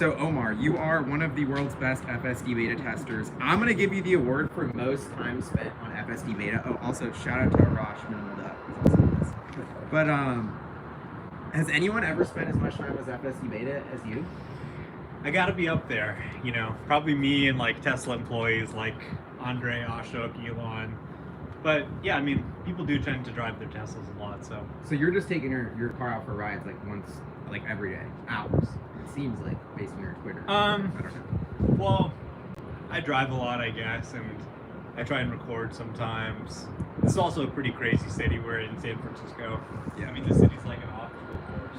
So Omar, you are one of the world's best FSD beta testers. I'm gonna give you the award for most time spent on FSD beta. Oh, also shout out to Arash Minimal Duck, who's also in this. But has anyone ever spent as much time as FSD beta as you? I gotta be up there, you know, probably me and like Tesla employees like Andre, Ashok, Elon. But yeah, I mean, people do tend to drive their Teslas a lot, so. So you're just taking your car out for rides like once, like every day, hours. It seems like, based on your Twitter. I don't know. Well, I drive a lot, I guess, and I try and record sometimes. This is also a pretty crazy city. We're in San Francisco. Yeah. I mean, the city's like an obstacle course.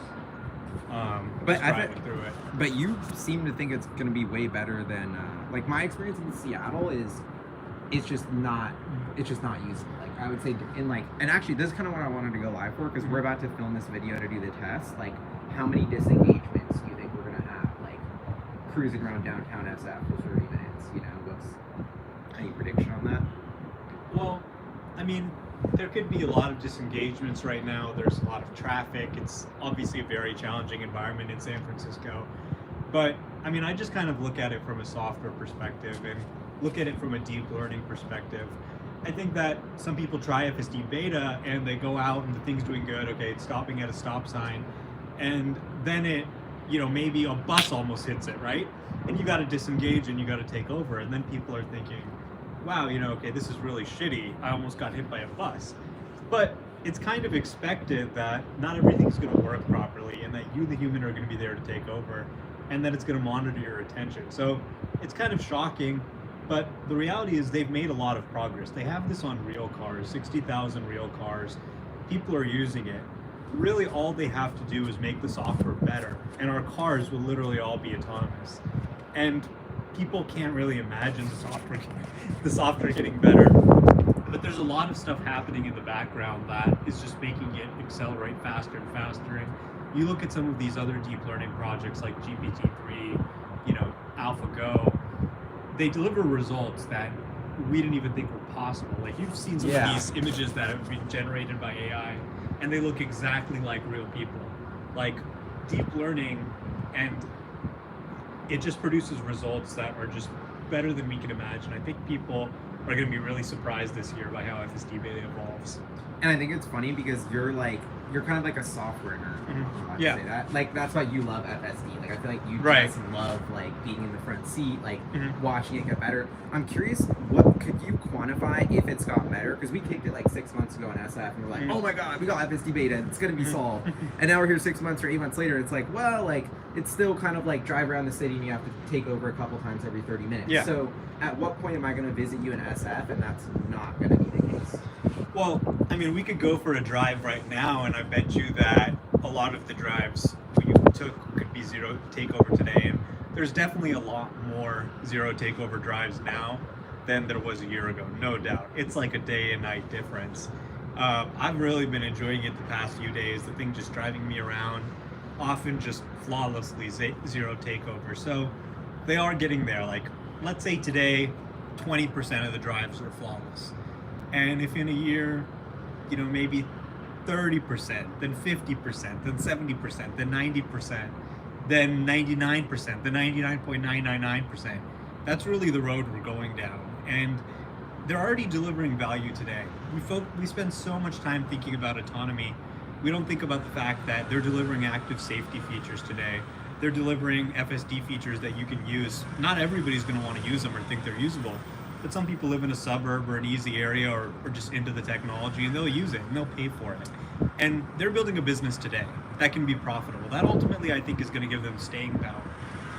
But driving through it. But you seem to think it's going to be way better than like my experience in Seattle is. It's just not usable. Like I would say in like, and actually this is kind of what I wanted to go live for because we're about to film this video to do the test. Like, how many disengagements do you think we're gonna have? Like cruising around downtown SF for 30 minutes. You know, what's any prediction on that? Well, I mean, there could be a lot of disengagements right now. There's a lot of traffic. It's obviously a very challenging environment in San Francisco. But I mean, I just kind of look at it from a software perspective and look at it from a deep learning perspective. I think that some people try FSD beta and they go out and the thing's doing good. Okay, it's stopping at a stop sign. And then it, you know, maybe a bus almost hits it, right? And you got to disengage and you got to take over. And then people are thinking, wow, you know, okay, this is really shitty. I almost got hit by a bus. But it's kind of expected that not everything's going to work properly and that you, the human, are going to be there to take over and that it's going to monitor your attention. So it's kind of shocking, but the reality is they've made a lot of progress. They have this on real cars, 60,000 real cars. People are using it. Really all they have to do is make the software better and our cars will literally all be autonomous. And people can't really imagine the software getting better. But there's a lot of stuff happening in the background that is just making it accelerate faster and faster. And you look at some of these other deep learning projects like GPT-3, you know, AlphaGo, they deliver results that we didn't even think were possible. Like you've seen some of these images that have been generated by AI and they look exactly like real people. Like deep learning, and it just produces results that are just better than we can imagine. I think people are going to be really surprised this year by how FSD beta evolves. And I think it's funny because you're kind of like a software nerd. Mm-hmm. Say that. Like that's why you love FSD. Like I feel like you just love like being in the front seat, like watching it get better. I'm curious, what could you quantify if it's got better? Because we kicked it like 6 months ago in SF, and we're like, oh my god, we got FSD beta, it's gonna be solved. And now we're here 6 months or 8 months later. It's like, well, like it's still kind of like drive around the city and you have to take over a couple times every 30 minutes. Yeah. So at what point am I going to visit you in SF and that's not going to be the case? Well, I mean, we could go for a drive right now, and I bet you that a lot of the drives we took could be zero takeover today. And there's definitely a lot more zero takeover drives now than there was a year ago, no doubt. It's like a day and night difference. I've really been enjoying it the past few days. The thing just driving me around, often just flawlessly zero takeover. So they are getting there. Like, let's say today, 20% of the drives are flawless. And if in a year, you know, maybe 30%, then 50%, then 70%, then 90%, then 99%, then 99.999%. That's really the road we're going down. And they're already delivering value today. We spend so much time thinking about autonomy. We don't think about the fact that they're delivering active safety features today. They're delivering FSD features that you can use. Not everybody's going to want to use them or think they're usable, but some people live in a suburb or an easy area or just into the technology, and they'll use it and they'll pay for it. And they're building a business today that can be profitable. That ultimately, I think, is going to give them staying power,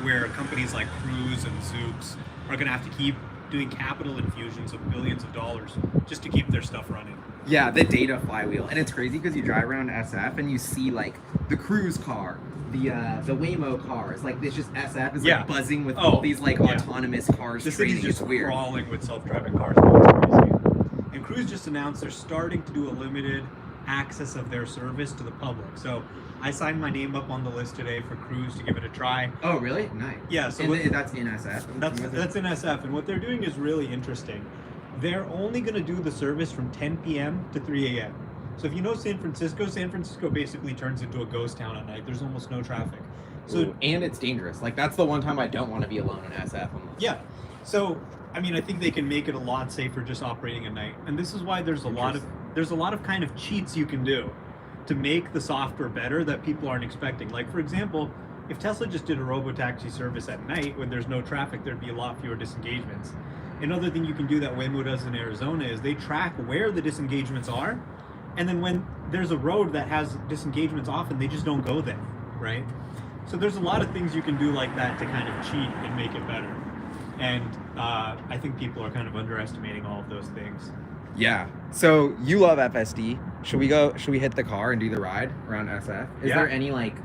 where companies like Cruise and Zoox are going to have to keep doing capital infusions of billions of dollars just to keep their stuff running. Yeah, the data flywheel. And it's crazy because you drive around SF and you see like the Cruise car, the Waymo cars, like this just SF is like buzzing with all these like autonomous cars. The city's just weird. crawling with self-driving cars. It's crazy. And Cruise just announced they're starting to do a limited access of their service to the public. So I signed my name up on the list today for Cruise to give it a try. Oh, really? Nice. Yeah. So that's in SF. That's in SF, and what they're doing is really interesting. They're only going to do the service from 10 p.m. to 3 a.m. So if you know San Francisco basically turns into a ghost town at night. There's almost no traffic. So Ooh, and it's dangerous. Like that's the one time I don't want to be alone in SF. yeah. So I mean, I think they can make it a lot safer just operating at night, and this is why there's a lot of kind of cheats you can do to make the software better that people aren't expecting. Like for example, if Tesla just did a robo-taxi service at night when there's no traffic, there'd be a lot fewer disengagements. Another thing you can do that Waymo does in Arizona is they track where the disengagements are, and then when there's a road that has disengagements often, they just don't go there, right? So there's a lot of things you can do like that to kind of cheat and make it better. And I think people are kind of underestimating all of those things. Yeah. So you love FSD. Should we hit the car and do the ride around SF? Is there any like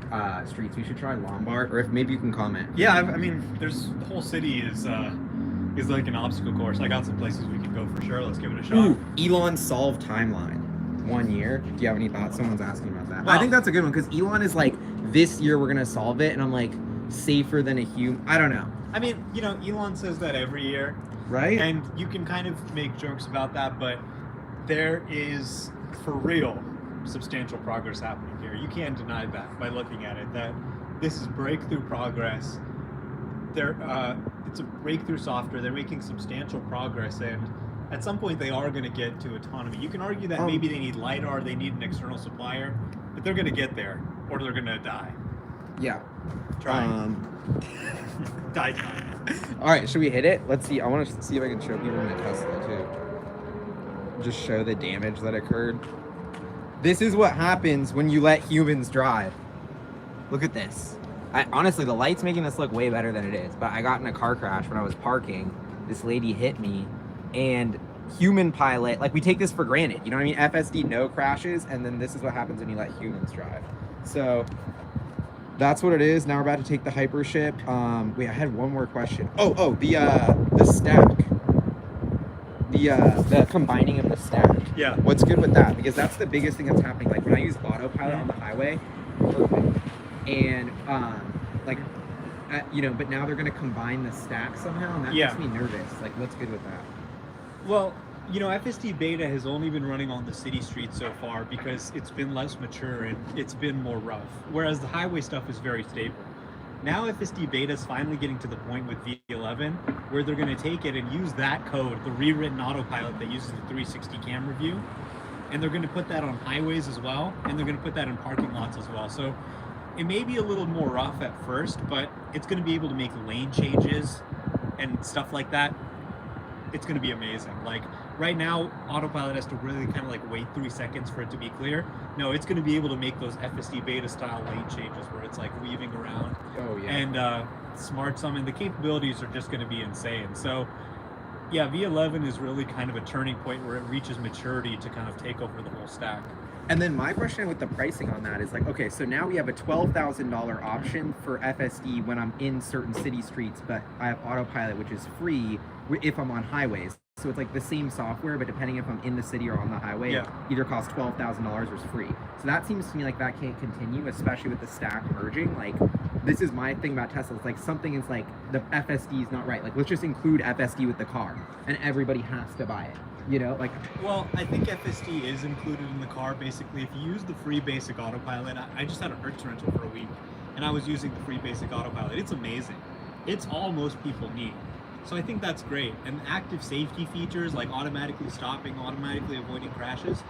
streets we should try? Lombard, or if maybe you can comment. Yeah, I mean, there's the whole city is like an obstacle course. I got some places we could go for sure. Let's give it a shot. Ooh, Elon solved timeline. 1 year. Do you have any thoughts? Someone's asking about that. Well, I think that's a good one because Elon is like, this year we're gonna solve it, and I'm like, safer than a human. I don't know. I mean, you know, Elon says that every year, right? And you can kind of make jokes about that, but there is, for real, substantial progress happening here. You can't deny that by looking at it, that this is breakthrough progress. It's a breakthrough software. They're making substantial progress, and at some point they are going to get to autonomy. You can argue that maybe they need LiDAR, they need an external supplier, but they're going to get there, or they're going to die. Yeah. Try. Die trying. All right, should we hit it? Let's see. I want to see if I can show people in the Tesla too. Just show the damage that occurred. This is what happens when you let humans drive. Look at this. Honestly, the light's making this look way better than it is, but I got in a car crash when I was parking. This lady hit me, and human pilot, like we take this for granted. You know what I mean? FSD no crashes, and then this is what happens when you let humans drive. So that's what it is. Now we're about to take the hypership. Wait, I had one more question. The stack. The combining of the stack. Yeah. What's good with that? Because that's the biggest thing that's happening. Like when I use autopilot on the highway, perfect. And but now they're gonna combine the stack somehow, and that makes me nervous. Like, what's good with that? Well, you know, FSD beta has only been running on the city streets so far because it's been less mature and it's been more rough. Whereas the highway stuff is very stable. Now FSD beta is finally getting to the point with V11 where they're going to take it and use that code, the rewritten autopilot that uses the 360 camera view, and they're going to put that on highways as well, and they're going to put that in parking lots as well. So it may be a little more rough at first, but it's going to be able to make lane changes and stuff like that. It's going to be amazing. Like right now, autopilot has to really kind of like wait 3 seconds for it to be clear. No, it's going to be able to make those FSD beta style lane changes where it's like weaving around. Oh yeah. And smart summon. The capabilities are just going to be insane. So yeah, V11 is really kind of a turning point where it reaches maturity to kind of take over the whole stack. And then my question with the pricing on that is like, okay, so now we have a $12,000 option for FSD when I'm in certain city streets, but I have autopilot, which is free if I'm on highways. So it's like the same software, but depending if I'm in the city or on the highway, either costs $12,000 or is free. So that seems to me like that can't continue, especially with the stack merging. Like, this is my thing about Tesla. It's like something is like the FSD is not right. Like, let's just include FSD with the car, and everybody has to buy it. You know, like. Well, I think FSD is included in the car. Basically, if you use the free basic autopilot, I just had a Hertz rental for a week, and I was using the free basic autopilot. It's amazing. It's all most people need. So I think that's great. And active safety features like automatically stopping, automatically avoiding crashes,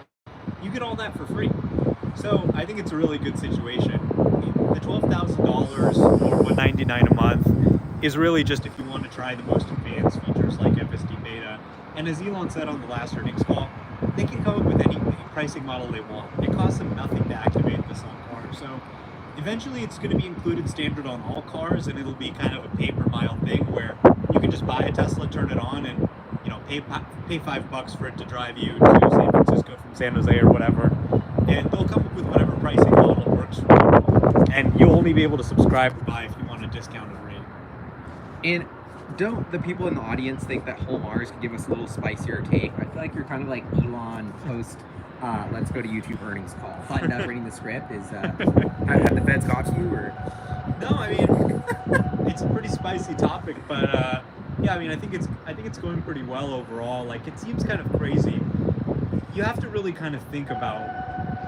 you get all that for free. So I think it's a really good situation. The $12,000 or $199 a month is really just if you want to try the most advanced features like FSD beta. And as Elon said on the last earnings call, they can come up with any pricing model they want. It costs them nothing to activate this on cars. So eventually it's going to be included standard on all cars, and it'll be kind of a pay-per-mile thing where you can just buy a Tesla, turn it on, and pay $5 for it to drive you to San Francisco from San Jose or whatever. And they'll come up with whatever pricing model works for you. And you'll only be able to subscribe or buy if you want a discounted rate. And don't the people in the audience think that whole Mars could give us a little spicier take? I feel like you're kind of like Elon post let's go to YouTube earnings call. Buttoned up reading the script is have the feds got you or? No, I mean it's a pretty spicy topic, but yeah, I mean I think it's going pretty well overall. Like it seems kind of crazy. You have to really kind of think about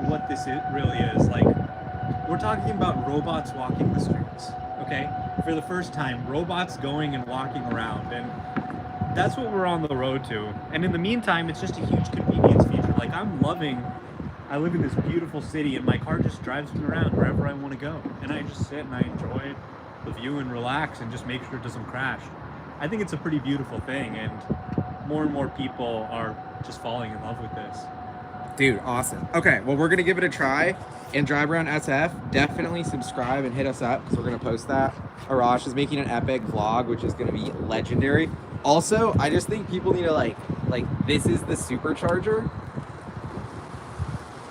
what this really is. Like We're talking about robots walking the streets, okay? For the first time, robots going and walking around, and that's what we're on the road to. And in the meantime, it's just a huge convenience feature. Like, I live in this beautiful city, and my car just drives me around wherever I want to go. And I just sit and I enjoy the view and relax and just make sure it doesn't crash. I think it's a pretty beautiful thing, and more people are just falling in love with this. Dude, awesome. Okay, well, we're going to give it a try and drive around SF. Definitely subscribe and hit us up because we're going to post that. Arash is making an epic vlog, which is going to be legendary. Also, I just think people need to like this is the supercharger.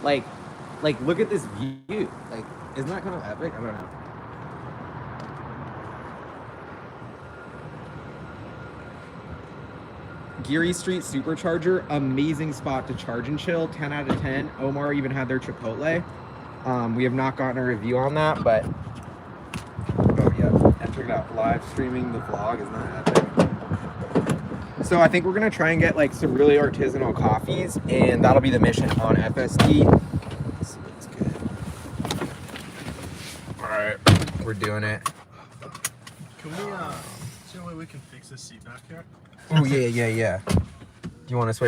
Like look at this view. Like, isn't that kind of epic? I don't know. Geary Street Supercharger, amazing spot to charge and chill, 10 out of 10. Omar even had their Chipotle. We have not gotten a review on that, but oh yeah, and check it out, live streaming the vlog is not epic. So I think we're gonna try and get like some really artisanal coffees, and that'll be the mission on FSD. Let's see what's good. All right, we're doing it. Can we, is there a way we can fix this seat back here? Oh yeah. Do you want to switch?